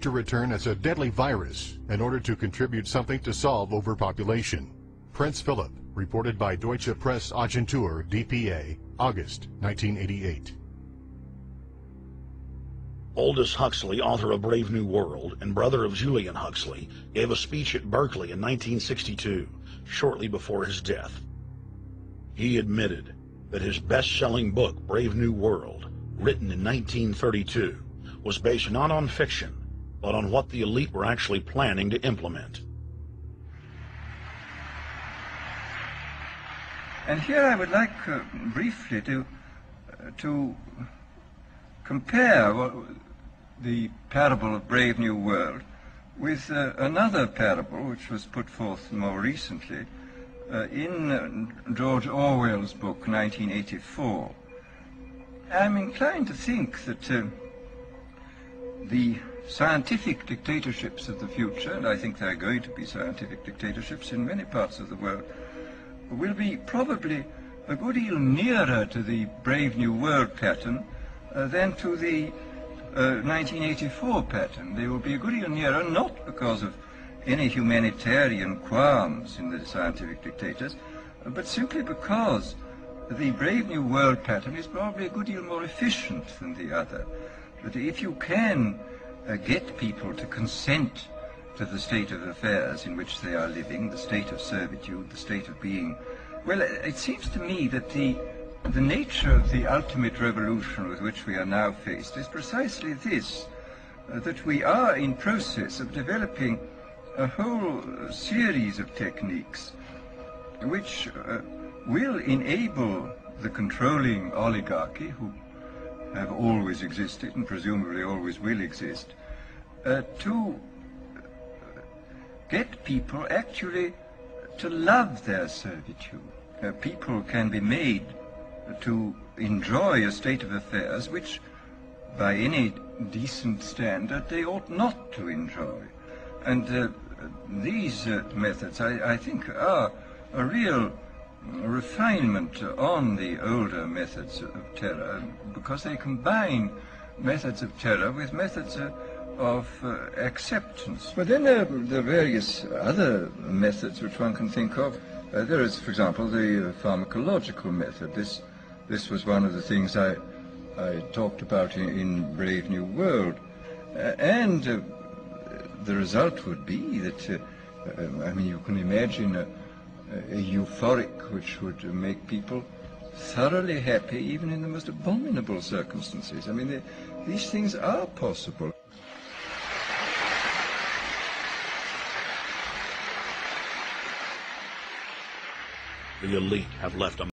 to return as a deadly virus in order to contribute something to solve overpopulation. Prince Philip, reported by Deutsche Presse-Agentur, DPA, August 1988. Aldous Huxley, author of Brave New World and brother of Julian Huxley, gave a speech at Berkeley in 1962, shortly before his death. He admitted that his best-selling book, Brave New World, written in 1932, was based not on fiction, but on what the elite were actually planning to implement. And here I would like briefly to compare the parable of Brave New World with another parable which was put forth more recently in George Orwell's book 1984. I'm inclined to think that the scientific dictatorships of the future, and I think there are going to be scientific dictatorships in many parts of the world, will be probably a good deal nearer to the Brave New World pattern than to the 1984 pattern. They will be a good deal nearer, not because of any humanitarian qualms in the scientific dictators, but simply because the Brave New World pattern is probably a good deal more efficient than the other. That if you can get people to consent to the state of affairs in which they are living, the state of servitude, the state of being, well, it seems to me that the nature of the ultimate revolution with which we are now faced is precisely this, that we are in process of developing a whole series of techniques which will enable the controlling oligarchy, who have always existed and presumably always will exist, to get people actually to love their servitude. People can be made to enjoy a state of affairs which, by any decent standard, they ought not to enjoy. And these methods, I think, are a real refinement on the older methods of terror, because they combine methods of terror with methods of acceptance. But then there are various other methods which one can think of. There is, for example, the pharmacological method. This was one of the things I talked about in Brave New World. And the result would be that, I mean, you can imagine a euphoric which would make people thoroughly happy even in the most abominable circumstances. I mean, these things are possible. The elite have left a